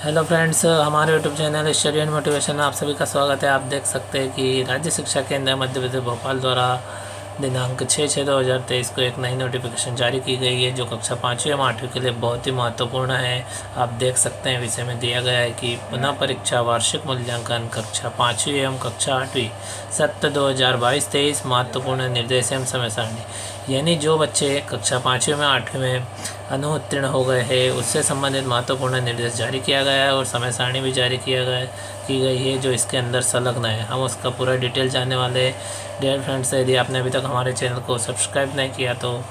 Hello friends, हमारे YouTube channel study and motivation में आप सभी का स्वागत है। आप देख सकते हैं कि राज्य शिक्षा केंद्र मध्य प्रदेश भोपाल द्वारा दिनांक 6/6/2023 को एक नई नोटिफिकेशन जारी की गई है जो कक्षा 5वीं एवं 8वीं के लिए बहुत ही महत्वपूर्ण है। आप देख सकते हैं विषय में दिया गया है कि पुनः परीक्षा वार्षिक मूल्यांकन कक्षा 5वीं एवं कक्षा 8वीं सत्र 2022-23 महत्वपूर्ण निर्देश एवं समय सारणी। यानी जो बच्चे कक्षा 5वीं में 8वीं में अनुत्तीर्ण हो गए हैं उससे संबंधित महत्वपूर्ण निर्देश जारी किया गया है और समय सारणी भी जारी की गई है जो इसके अंदर संलग्न है। हम उसका पूरा डिटेल जानने वाले हैं। डियर फ्रेंड्स, यदि आपने अभी तक हमारे चैनल को सब्सक्राइब नहीं किया तो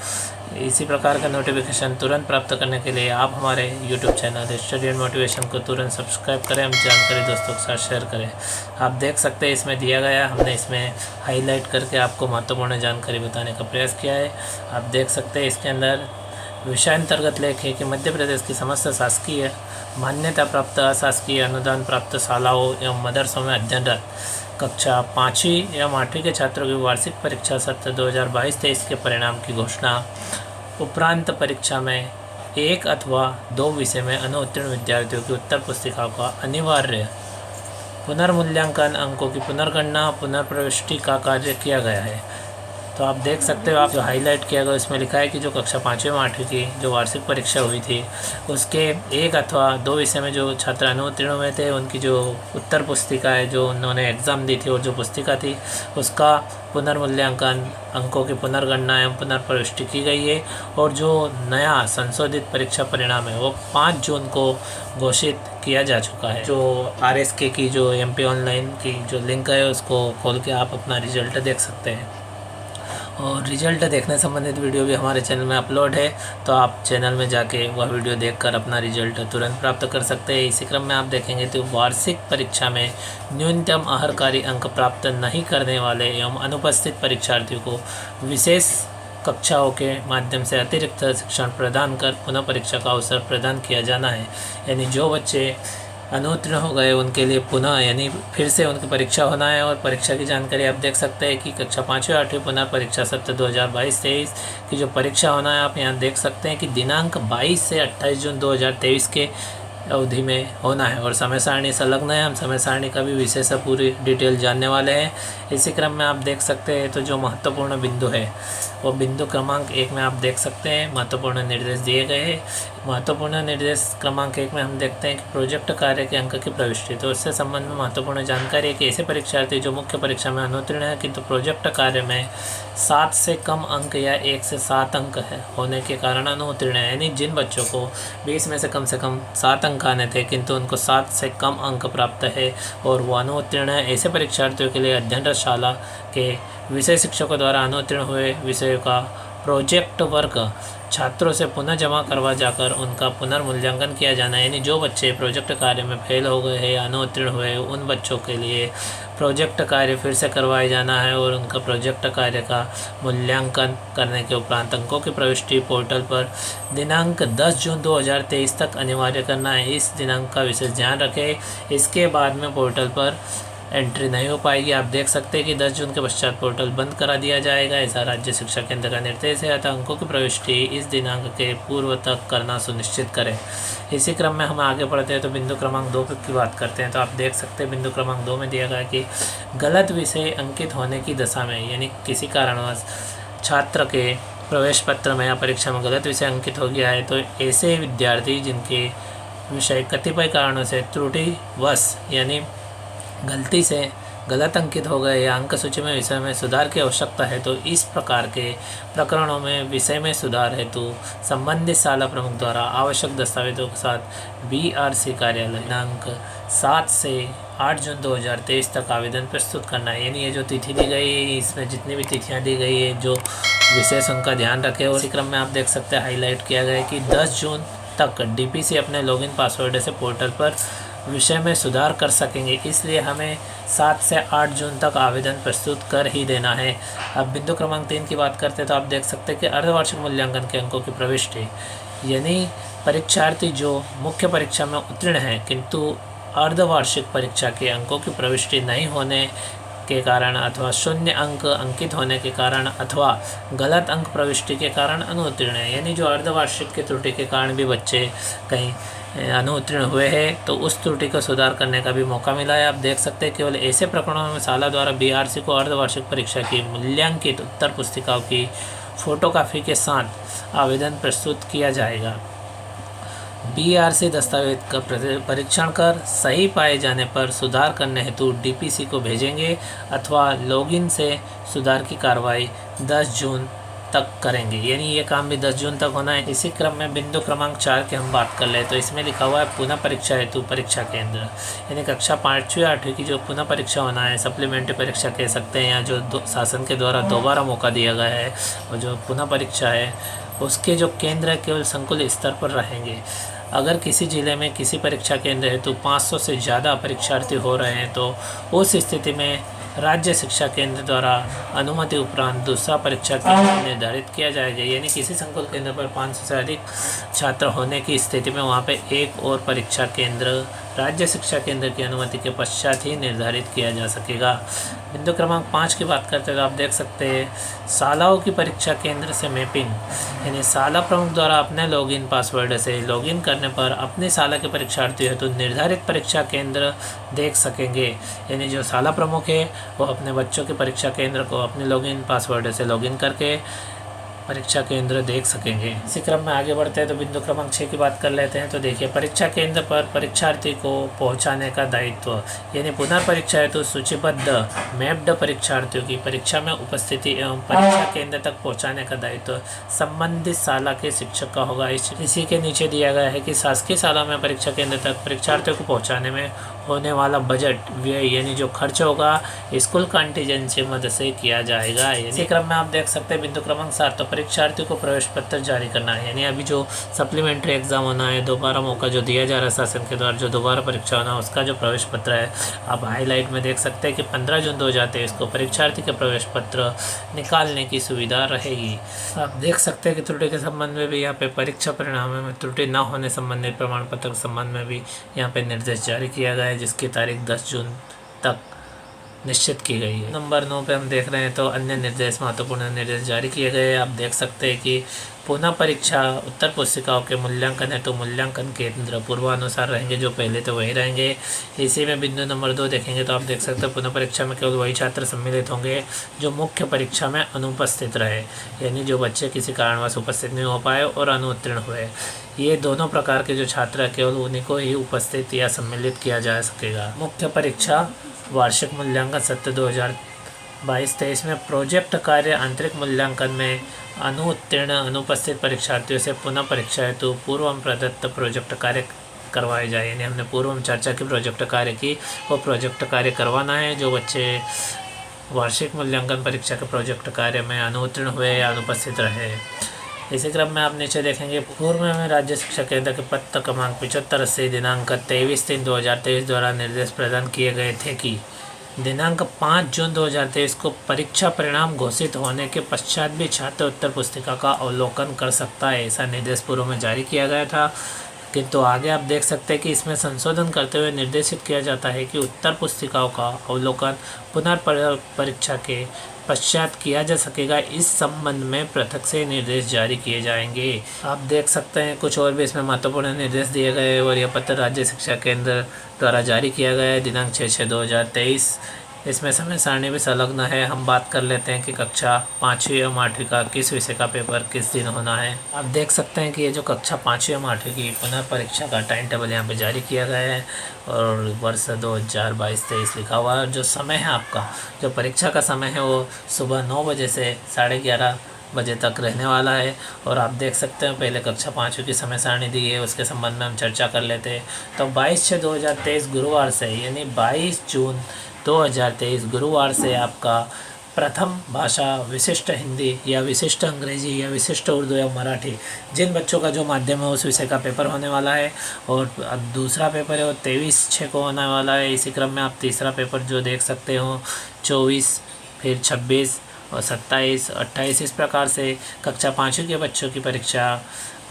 इसी प्रकार का नोटिफिकेशन तुरंत प्राप्त करने के लिए आप हमारे YouTube channel study and motivation को तुरंत सब्सक्राइब करें, हम जानकारी दोस्तों के साथ शेयर करें। आप देख सकते हैं इसमें दिया गया, हमने इसमें हाईलाइट करके आपको महत्वपूर्ण जानकारी बताने का प्रयास किया है। आप देख सकते हैं इसके अंदर विषयांतर्गत लेख है कि मध्य प्रदेश की समस्त शासकीय मान्यता प्राप्त अशासकीय अनुदान प्राप्त शालाओं एवं मदरसों में अध्ययनरत कक्षा 5वीं एवं 8वीं के छात्रों की वार्षिक परीक्षा सत्र 2022-23 के परिणाम की घोषणा उपरांत परीक्षा में एक अथवा दो विषय में अनुत्तीर्ण विद्यार्थियों की उत्तर पुस्तिकाओं का अनिवार्य पुनर्मूल्यांकन, अंकों की पुनर्गणना, पुनर्प्रविष्टि का कार्य किया गया है। तो आप देख सकते हो, आप जो हाईलाइट किया गया उसमें लिखा है कि जो कक्षा 5वीं में 8वीं की जो वार्षिक परीक्षा हुई थी उसके एक अथवा दो विषय में जो छात्र अनुत्तीर्ण हुए थे उनकी जो उत्तर पुस्तिका है, जो उन्होंने एग्ज़ाम दी थी और जो पुस्तिका थी उसका पुनर्मूल्यांकन, अंकों की पुनर्गणना एवं पुनर्प्रविष्टि की गई है। और जो नया संशोधित परीक्षा परिणाम है वो 5 जून को घोषित किया जा चुका है। जो RSK की जो MP ऑनलाइन की जो लिंक है उसको खोल के आप अपना रिजल्ट देख सकते हैं और रिजल्ट देखने संबंधित वीडियो भी हमारे चैनल में अपलोड है, तो आप चैनल में जाके वह वीडियो देखकर अपना रिजल्ट तुरंत प्राप्त कर सकते हैं। इसी क्रम में आप देखेंगे तो वार्षिक परीक्षा में न्यूनतम अहरकारी अंक प्राप्त नहीं करने वाले एवं अनुपस्थित परीक्षार्थियों को विशेष कक्षाओं के माध्यम से अतिरिक्त शिक्षण प्रदान कर पुनः परीक्षा का अवसर प्रदान किया जाना है। यानी जो बच्चे अनुत्तीर्ण हो गए उनके लिए पुनः यानी फिर से उनकी परीक्षा होना है। और परीक्षा की जानकारी आप देख सकते हैं कि कक्षा 5वीं 8वीं पुनः परीक्षा सत्र 2022-23 की जो परीक्षा होना है आप यहाँ देख सकते हैं कि दिनांक 22 से 28 जून 2023 के अवधि में होना है और समय सारणी संलग्न है। हम समय सारणी का भी विशेष पूरी डिटेल जानने वाले हैं। इसी क्रम में आप देख सकते हैं तो जो महत्वपूर्ण बिंदु है वो बिंदु क्रमांक 1 में आप देख सकते हैं महत्वपूर्ण निर्देश दिए गए हैं। महत्वपूर्ण निर्देश क्रमांक 1 में हम देखते हैं कि प्रोजेक्ट कार्य के अंक की प्रविष्टि, तो इससे संबंध में महत्वपूर्ण जानकारी है कि ऐसे परीक्षार्थी जो मुख्य परीक्षा में अनुत्तीर्ण है किंतु प्रोजेक्ट कार्य में 7 से कम अंक या 1 से 7 अंक है होने के कारण अनुत्तीर्ण है। यानी जिन बच्चों को 20 में से कम 7 अंक आने थे किंतु उनको 7 से कम अंक प्राप्त है और वो अनुत्तीर्ण है, ऐसे परीक्षार्थियों के लिए अध्ययनरत शाला के विषय शिक्षकों द्वारा अनुत्तीर्ण हुए विषयों का प्रोजेक्ट वर्क छात्रों से पुनः जमा करवा जाकर उनका पुनर्मूल्यांकन किया जाना है। यानी जो बच्चे प्रोजेक्ट कार्य में फेल हो गए हैं या अनुत्तीर्ण हुए उन बच्चों के लिए प्रोजेक्ट कार्य फिर से करवाया जाना है और उनका प्रोजेक्ट कार्य का मूल्यांकन करने के उपरांत अंकों की प्रविष्टि पोर्टल पर दिनांक 10 जून 2023 तक अनिवार्य करना है। इस दिनांक का विशेष ध्यान रखें। इसके बाद में पोर्टल पर एंट्री नहीं हो पाएगी। आप देख सकते हैं कि 10 जून के पश्चात पोर्टल बंद करा दिया जाएगा, ऐसा राज्य शिक्षा केंद्र का निर्देश है। अतः अंकों की प्रविष्टि इस दिनांक के पूर्व तक करना सुनिश्चित करें। इसी क्रम में हम आगे बढ़ते हैं तो बिंदु क्रमांक 2 की बात करते हैं। तो आप देख सकते हैं बिंदु क्रमांक 2 में दिया गया कि गलत विषय अंकित होने की दशा में, यानी किसी कारणवश छात्र के प्रवेश पत्र में या परीक्षा में गलत विषय अंकित हो गया है तो ऐसे विद्यार्थी जिनके विषय कतिपय कारणों से त्रुटिवश यानी गलती से गलत अंकित हो गए या अंक सूची में विषय में सुधार की आवश्यकता है तो इस प्रकार के प्रकरणों में विषय में सुधार हेतु संबंधित शाला प्रमुख द्वारा आवश्यक दस्तावेजों के साथ BRC कार्यालय दिनांक 7 से 8 जून 2023 तक आवेदन प्रस्तुत करना है। यानी ये जो तिथि दी गई है इसमें जितनी भी तिथियाँ दी गई है जो विशेष उनका ध्यान रखें। और इसी क्रम में आप देख सकते हैं हाईलाइट किया गया है कि 10 जून तक DPC अपने लॉगिन पासवर्ड से पोर्टल पर विषय में सुधार कर सकेंगे, इसलिए हमें 7 से 8 जून तक आवेदन प्रस्तुत कर ही देना है। अब बिंदु क्रमांक 3 की बात करते हैं तो आप देख सकते हैं कि अर्धवार्षिक मूल्यांकन के अंकों की प्रविष्टि, यानी परीक्षार्थी जो मुख्य परीक्षा में उत्तीर्ण हैं किंतु अर्धवार्षिक परीक्षा के अंकों की प्रविष्टि नहीं होने के कारण अथवा शून्य अंक अंकित होने के कारण अथवा गलत अंक प्रविष्टि के कारण अनुत्तीर्ण है। यानी जो अर्धवार्षिक की त्रुटि के कारण भी बच्चे कहीं अनुत्तीर्ण हुए हैं तो उस त्रुटि को सुधार करने का भी मौका मिला है। आप देख सकते हैं केवल ऐसे प्रकरणों में शाला द्वारा बीआरसी को अर्धवार्षिक परीक्षा की मूल्यांकित उत्तर पुस्तिकाओं की फोटोकॉपी के साथ आवेदन प्रस्तुत किया जाएगा। बीआरसी दस्तावेज का परीक्षण कर सही पाए जाने पर सुधार करने हेतु डीपीसी को भेजेंगे अथवा लॉगिन से सुधार की कार्रवाई 10 जून तक करेंगे। यानी ये काम भी 10 जून तक होना है। इसी क्रम में बिंदु क्रमांक 4 की हम बात कर ले तो इसमें लिखा हुआ है पुनः परीक्षा हेतु परीक्षा केंद्र, यानी कक्षा 5वीं 8वीं की जो पुनः परीक्षा होना है, सप्लीमेंट्री परीक्षा कह सकते हैं, या जो शासन के द्वारा दोबारा मौका दिया गया है और जो पुनः परीक्षा है उसके जो केंद्र केवल संकुल स्तर पर रहेंगे। अगर किसी जिले में किसी परीक्षा केंद्र हेतु 500 से ज़्यादा परीक्षार्थी हो रहे हैं तो उस स्थिति में राज्य शिक्षा केंद्र द्वारा अनुमति उपरांत दूसरा परीक्षा केंद्र निर्धारित किया जाएगा। यानी किसी संकुल केंद्र पर 500 से अधिक छात्र होने की स्थिति में वहाँ पे एक और परीक्षा केंद्र राज्य शिक्षा केंद्र की अनुमति के पश्चात ही निर्धारित किया जा सकेगा। बिंदु क्रमांक 5 की बात करते हैं तो आप देख सकते हैं शालाओं की परीक्षा केंद्र से मैपिंग, यानी शाला प्रमुख द्वारा अपने लॉगिन पासवर्ड से लॉगिन करने पर अपनी शाला के परीक्षार्थी हेतु निर्धारित परीक्षा केंद्र देख सकेंगे। यानी जो शाला प्रमुख है वो अपने बच्चों के परीक्षा केंद्र को अपने लॉगिन पासवर्ड से लॉगिन करके परीक्षा केंद्र देख सकेंगे। इसी क्रम में आगे बढ़ते हैं तो बिंदु क्रमांक 6 की बात कर लेते हैं। तो देखिए परीक्षा केंद्र पर परीक्षार्थी को पहुंचाने का दायित्व, यानी पुनर्परीक्षा हेतु सूचीबद्ध मैप्ड परीक्षार्थियों की परीक्षा में उपस्थिति एवं परीक्षा केंद्र तक पहुंचाने का दायित्व संबंधित शाला के शिक्षक का होगा। इसी के नीचे दिया गया है कि शासकीय शाला में परीक्षा केंद्र तक परीक्षार्थियों को पहुँचाने में होने वाला बजट व्यय, यानी जो खर्च होगा स्कूल कंटीजेंसी मद से किया जाएगा। इसी क्रम में आप देख सकते हैं बिंदु क्रमांक 7 तो परीक्षार्थियों को प्रवेश पत्र जारी करना है। यानी अभी जो सप्लीमेंट्री एग्जाम होना है, दोबारा मौका जो दिया जा रहा है शासन के द्वारा, जो दोबारा परीक्षा होना है उसका जो प्रवेश पत्र है आप हाईलाइट में देख सकते हैं कि 15 जून 2023 को परीक्षार्थी के प्रवेश पत्र निकालने की सुविधा रहेगी। आप देख सकते हैं कि त्रुटि के संबंध में भी यहाँ पे परीक्षा परिणाम में त्रुटि न होने संबंधित प्रमाण पत्र के संबंध में भी यहाँ पे निर्देश जारी किया गया है, जिसकी तारीख 10 जून तक निश्चित की गई है। नंबर 9 पे हम देख रहे हैं तो अन्य निर्देश, महत्वपूर्ण निर्देश जारी किए गए। आप देख सकते हैं कि पुनः परीक्षा उत्तर पुस्तिकाओं के मूल्यांकन है तो मूल्यांकन केंद्र पूर्वानुसार रहेंगे, जो पहले तो वही रहेंगे। इसी में बिंदु नंबर 2 देखेंगे तो आप देख सकते हैं पुनः परीक्षा में केवल वही छात्र सम्मिलित होंगे जो मुख्य परीक्षा में अनुपस्थित रहे, यानी जो बच्चे किसी कारणवश उपस्थित नहीं हो पाए और अनुत्तीर्ण हुए। ये दोनों प्रकार के जो छात्र हैं केवल उन्हीं को ही उपस्थित या सम्मिलित किया जा सकेगा। मुख्य परीक्षा वार्षिक मूल्यांकन सत्र 2022-23 में प्रोजेक्ट कार्य आंतरिक मूल्यांकन में अनुत्तीर्ण अनुपस्थित परीक्षार्थियों से पुनः परीक्षा हेतु पूर्व प्रदत्त प्रोजेक्ट कार्य करवाए जाए। यानी हमने पूर्व में चर्चा की प्रोजेक्ट कार्य की, वो प्रोजेक्ट कार्य करवाना है। जो बच्चे वार्षिक मूल्यांकन परीक्षा के प्रोजेक्ट कार्य में अनुत्तीर्ण हुए या अनुपस्थित रहे। इसी क्रम में आप नीचे देखेंगे पूर्व में राज्य शिक्षा केंद्र के पत्र क्रमांक 75 से दिनांक 23/3/2023 द्वारा निर्देश प्रदान किए गए थे कि दिनांक 5 जून 2023 को परीक्षा परिणाम घोषित होने के पश्चात भी छात्र उत्तर पुस्तिका का अवलोकन कर सकता है। ऐसा निर्देश पूर्व में जारी किया गया था, किंतु आगे आप देख सकते हैं कि इसमें संशोधन करते हुए निर्देशित किया जाता है कि उत्तर पुस्तिकाओं का अवलोकन पुनर्परीक्षा के पश्चात किया जा सकेगा। इस संबंध में पृथक से निर्देश जारी किए जाएंगे। आप देख सकते हैं कुछ और भी इसमें महत्वपूर्ण निर्देश दिए गए और यह पत्र राज्य शिक्षा केंद्र द्वारा जारी किया गया है दिनांक 6/6/2023। इसमें समय सारणी भी संलग्न है। हम बात कर लेते हैं कि कक्षा 5वीं एवं 8वीं का किस विषय का पेपर किस दिन होना है। आप देख सकते हैं कि ये जो कक्षा 5वीं एवं 8वीं की पुनः परीक्षा का टाइम टेबल यहाँ पे जारी किया गया है और वर्ष 2022-23 लिखा हुआ है। जो समय है आपका, जो परीक्षा का समय है वो सुबह 9 बजे से 11:30 बजे तक रहने वाला है। और आप देख सकते हैं पहले कक्षा 5वीं की समय सारणी दी है, उसके संबंध में हम चर्चा कर लेते हैं। तो 22/6/2023 गुरुवार से, यानी 22 जून 2023 गुरुवार से आपका प्रथम भाषा विशिष्ट हिंदी या विशिष्ट अंग्रेजी या विशिष्ट उर्दू या मराठी, जिन बच्चों का जो माध्यम है उस विषय का पेपर होने वाला है। और अब दूसरा पेपर है वो 23/6 को होने वाला है। इसी क्रम में आप तीसरा पेपर जो देख सकते हो 24, फिर 26 और 27, 28 इस प्रकार से कक्षा 5वीं के बच्चों की परीक्षा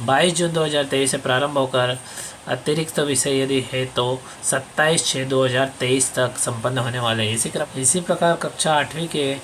22 जून 2023 से प्रारंभ होकर अतिरिक्त विषय यदि है तो 27/6/2023 तक संपन्न होने वाले हैं। इसी प्रकार कक्षा 8वीं के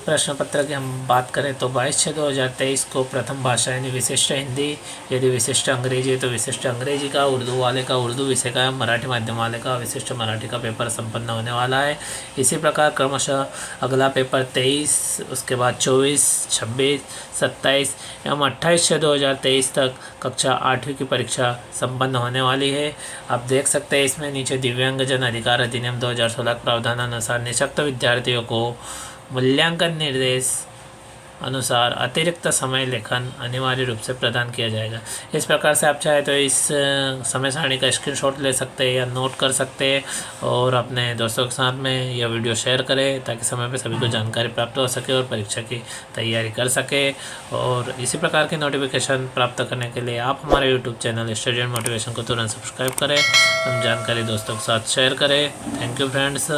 प्रश्न पत्र की हम बात करें तो 22/6/2023 को प्रथम भाषा यानी विशिष्ट हिंदी, यदि विशिष्ट अंग्रेजी है तो विशिष्ट अंग्रेजी का, उर्दू वाले का उर्दू विषय का, मराठी माध्यम वाले का विशिष्ट मराठी का पेपर संपन्न होने वाला है। इसी प्रकार क्रमशः अगला पेपर 23, उसके बाद 24, 26, 27 एवं 28/6/2023 तक कक्षा 8वीं की परीक्षा संपन्न होने वाली है। आप देख सकते हैं इसमें नीचे दिव्यांगजन अधिकार अधिनियम 2016 प्रावधानानुसार निःशक्त विद्यार्थियों को मूल्यांकन निर्देश अनुसार अतिरिक्त समय लेखन अनिवार्य रूप से प्रदान किया जाएगा। इस प्रकार से आप चाहे तो इस समय सारणी का स्क्रीनशॉट ले सकते हैं या नोट कर सकते हैं और अपने दोस्तों के साथ में यह वीडियो शेयर करें ताकि समय पर सभी को जानकारी प्राप्त हो सके और परीक्षा की तैयारी कर सके। और इसी प्रकार की नोटिफिकेशन प्राप्त करने के लिए आप हमारे YouTube channel study and motivation को तुरंत सब्सक्राइब करें, हम जानकारी दोस्तों के साथ शेयर करें। Thank you friends.